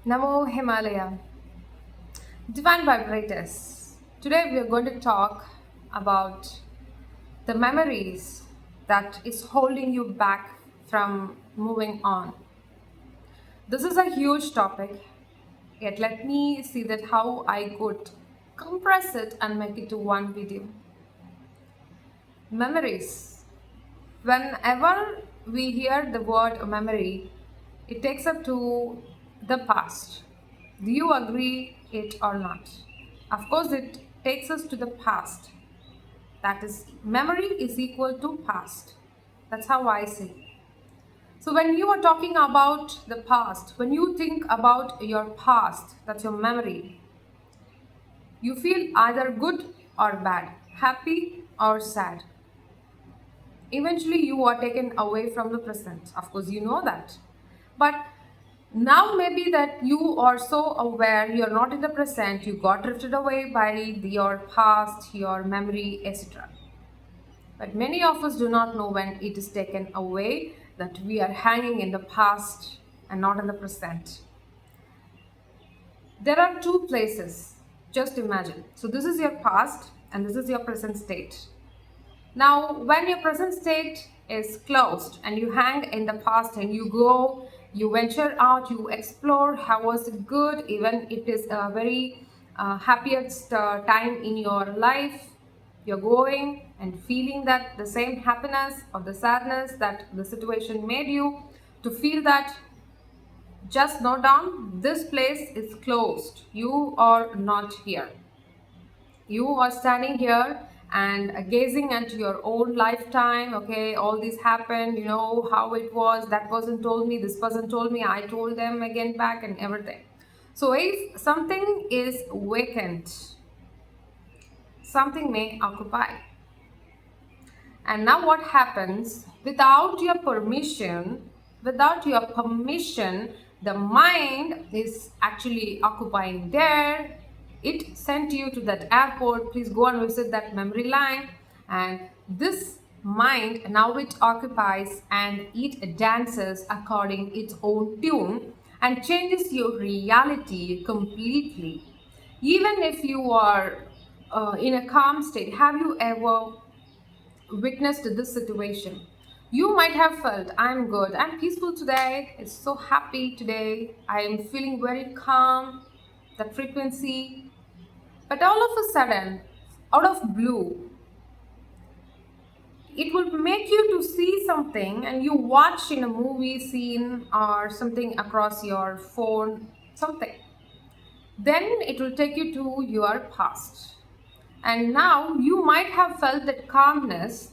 Namo Himalaya. Divine Vibrators. Today we are going to talk about the memories that is holding you back from moving on. This is a huge topic, yet let me see that how I could compress it and make it to one video. Memories. Whenever we hear the word memory, it takes up to the past. Do you agree it or not? Of course, it takes us to the past. That is, memory is equal to past. That's how I see. So, when you are talking about the past, when you think about your past, that's your memory, you feel either good or bad, happy or sad. Eventually, you are taken away from the present. Of course, you know that. But now maybe that you are so aware you're not in the present, you got drifted away by your past, your memory, etc. But many of us do not know when it is taken away that we are hanging in the past and not in the present. There are two places. Just imagine. So this is your past and this is your present state. Now, when your present state is closed and you hang in the past and you go, you venture out, you explore, how was it good, even it is a very happiest time in your life, you're going and feeling that the same happiness or the sadness that the situation made you to feel that just note down this place is closed, you are not here. You are standing here and gazing at your own lifetime. Okay, all this happened, you know how it was, that person told me, this person told me, I told them again back and everything. So if something is vacant, something may occupy. And now what happens, without your permission, the mind is actually occupying there. It sent you to that airport, please go and visit that memory line. And this mind now it occupies and it dances according its own tune and changes your reality completely. Even if you are in a calm state, have you ever witnessed this situation? You might have felt, I'm good, I'm peaceful today, it's so happy today, I am feeling very calm, the frequency. But all of a sudden, out of blue, it will make you to see something and you watch in a movie scene or something across your phone, something. Then it will take you to your past. And now you might have felt that calmness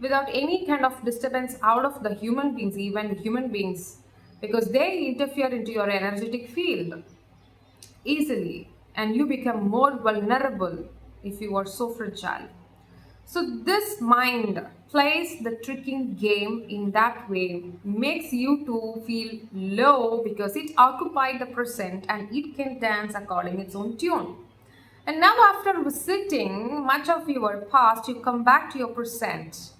without any kind of disturbance out of the human beings, even the human beings, because they interfere into your energetic field easily and you become more vulnerable if you are so fragile. So this mind plays the tricking game in that way, makes you to feel low because it occupied the present and it can dance according its own tune. And now after visiting much of your past, you come back to your present.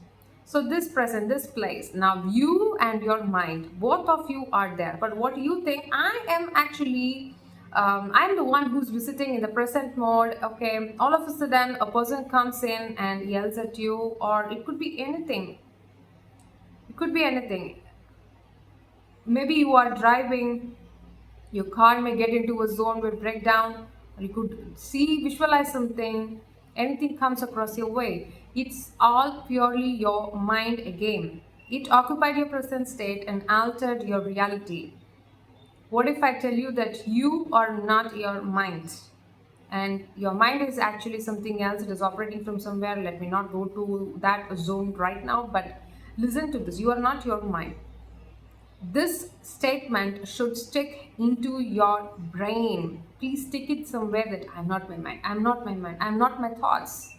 So this present, this place, now you and your mind, both of you are there. But what you think, I am actually, I'm the one who's visiting in the present mode. Okay, all of a sudden a person comes in and yells at you, or it could be anything. It could be anything. Maybe you are driving, your car may get into a zone where breakdown, or you could see, visualize something, anything comes across your way. It's all purely your mind again. It occupied your present state and altered your reality. What if I tell you that you are not your mind? And your mind is actually something else, it is operating from somewhere. Let me not go to that zone right now, but listen to this. You are not your mind. This statement should stick into your brain. Please stick it somewhere that I'm not my mind, I'm not my mind, I'm not my thoughts.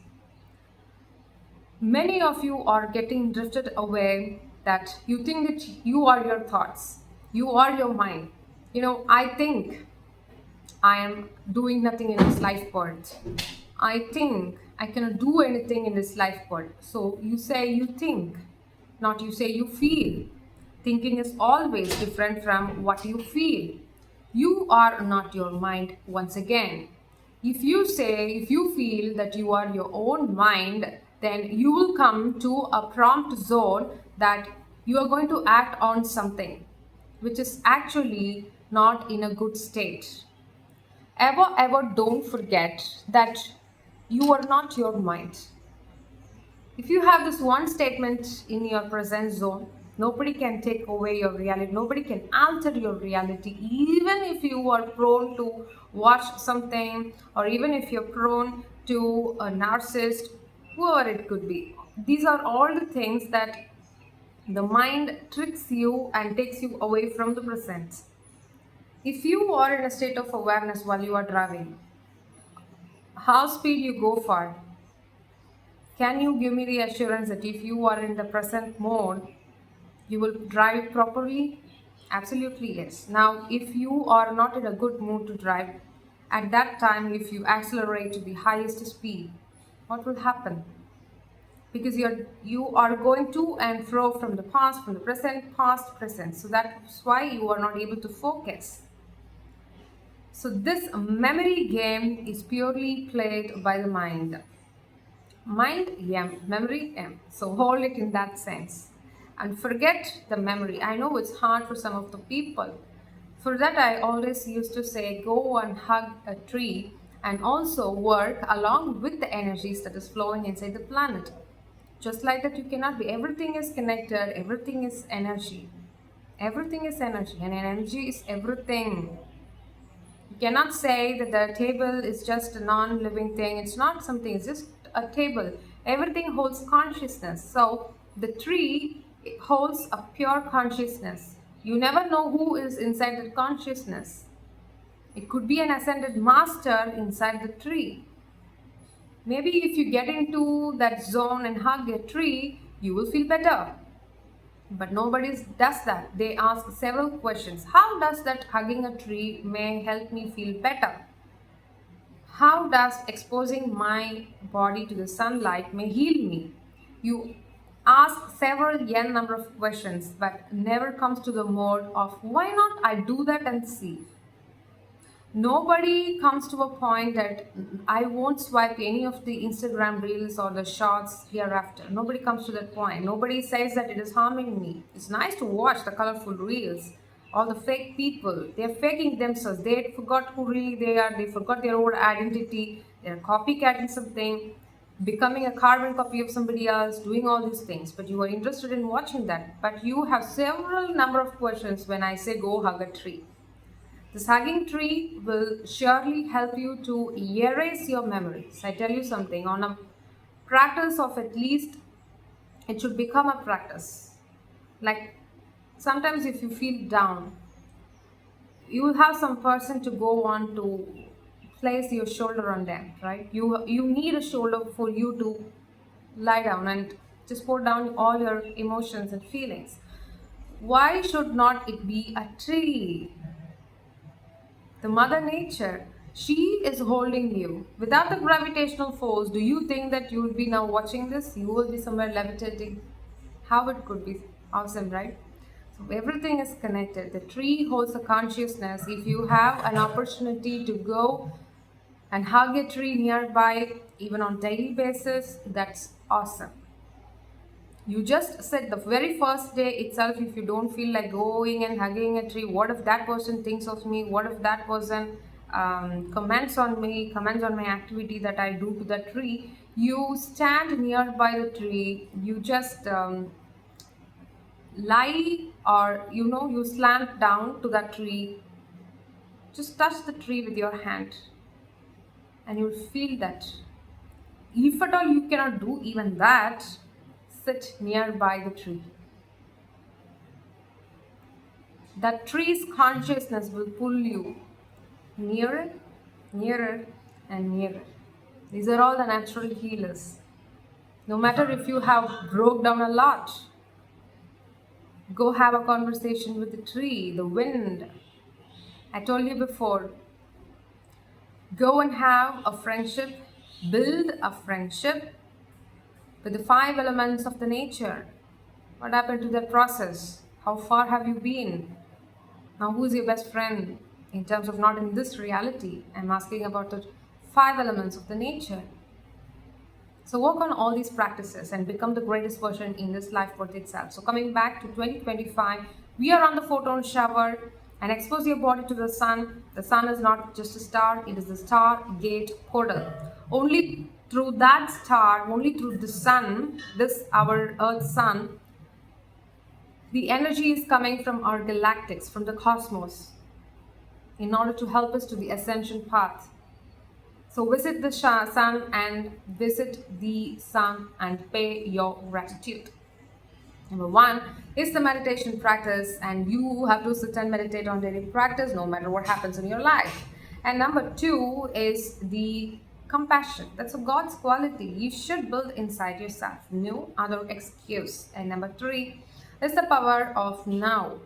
Many of you are getting drifted away that you think that you are your thoughts, you are your mind. You know, I think I am doing nothing in this life part. I think I cannot do anything in this life part. So you say you think, not you say you feel. Thinking is always different from what you feel. You are not your mind once again. If you feel that you are your own mind, then you will come to a prompt zone that you are going to act on something which is actually not in a good state. Ever don't forget that you are not your mind. If you have this one statement in your present zone, nobody can take away your reality, nobody can alter your reality, even if you are prone to watch something, or even if you're prone to a narcissist, whoever it could be. These are all the things that the mind tricks you and takes you away from the present. If you are in a state of awareness while you are driving, how speed you go for? Can you give me the assurance that if you are in the present mode, you will drive properly? Absolutely yes. Now, if you are not in a good mood to drive, at that time, if you accelerate to the highest speed, what will happen? Because you are going to and fro from the past, from the present, past, present. So that's why you are not able to focus. So this memory game is purely played by the mind. Mind M, memory M. So hold it in that sense. And forget the memory. I know it's hard for some of the people. For that, I always used to say go and hug a tree and also work along with the energies that is flowing inside the planet. Just like that, you cannot be. Everything is connected, everything is energy. Everything is energy, and energy is everything. You cannot say that the table is just a non-living thing. It's not something, it's just a table. Everything holds consciousness. So the tree holds a pure consciousness. You never know who is inside that consciousness. It could be an ascended master inside the tree. Maybe if you get into that zone and hug a tree, you will feel better. But nobody does that. They ask several questions. How does that hugging a tree may help me feel better? How does exposing my body to the sunlight may heal me? You ask several n number of questions, but never comes to the mode of why not I do that and see. Nobody comes to a point that I won't swipe any of the Instagram reels or the shorts hereafter. Nobody comes to that point. Nobody says that it is harming me. It's nice to watch the colorful reels. All the fake people, they're faking themselves. They forgot who really they are. They forgot their own identity. They're copycatting something, becoming a carbon copy of somebody else, doing all these things. But you are interested in watching that. But you have several number of questions when I say go hug a tree. This hugging tree will surely help you to erase your memories. I tell you something, on a practice of at least, it should become a practice. Like sometimes if you feel down, you will have some person to go on to place your shoulder on them, right? You need a shoulder for you to lie down and just pour down all your emotions and feelings. Why should not it be a tree? The mother nature, she is holding you. Without the gravitational force, do you think that you will be now watching this? You will be somewhere levitating. How it could be awesome, right? So everything is connected. The tree holds a consciousness. If you have an opportunity to go and hug a tree nearby, even on daily basis, that's awesome. You just said the very first day itself, if you don't feel like going and hugging a tree, what if that person thinks of me? What if that person comments on me, comments on my activity that I do to the tree? You stand nearby the tree, you just lie, or you slant down to that tree, just touch the tree with your hand, and you'll feel that. If at all you cannot do even that, sit nearby the tree. That tree's consciousness will pull you nearer, nearer, and nearer. These are all the natural healers. No matter if you have broke down a lot, go have a conversation with the tree, the wind. I told you before, go and have a friendship, build a friendship with the 5 elements of the nature. What happened to that process? How far have you been? Now, who's your best friend? In terms of not in this reality, I'm asking about the five elements of the nature. So work on all these practices and become the greatest version in this life worth itself. So coming back to 2025, we are on the photon shower and expose your body to the sun. The sun is not just a star, it is the star gate portal. Only through that star, only through the sun, this our earth sun, the energy is coming from our galactics, from the cosmos, in order to help us to the ascension path. So visit the sun and visit the sun and pay your gratitude. Number one is the meditation practice, and you have to sit and meditate on daily practice no matter what happens in your life. And number two is the compassion. That's a God's quality you should build inside yourself. No other excuse. And number three is the power of now.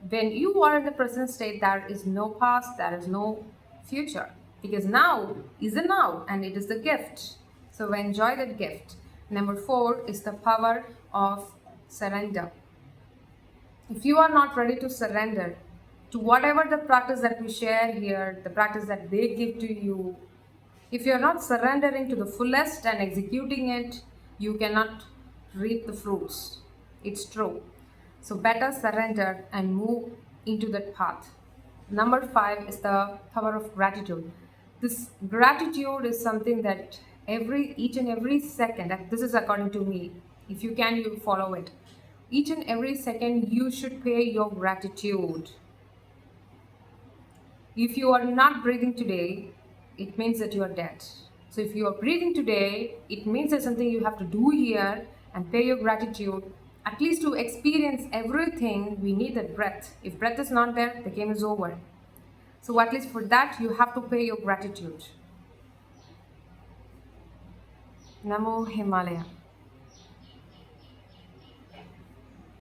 When you are in the present state, there is no past, there is no future. Because now is the now and it is the gift. So enjoy that gift. Number four is the power of surrender. If you are not ready to surrender to whatever the practice that we share here, the practice that they give to you, if you are not surrendering to the fullest and executing it, you cannot reap the fruits. It's true. So better surrender and move into that path. Number five is the power of gratitude. This gratitude is something that each and every second, and this is according to me, if you can, you follow it. Each and every second, you should pay your gratitude. If you are not breathing today, it means that you are dead. So if you are breathing today, it means there's something you have to do here and pay your gratitude. At least to experience everything, we need that breath. If breath is not there, the game is over. So at least for that, you have to pay your gratitude. Namo Himalaya.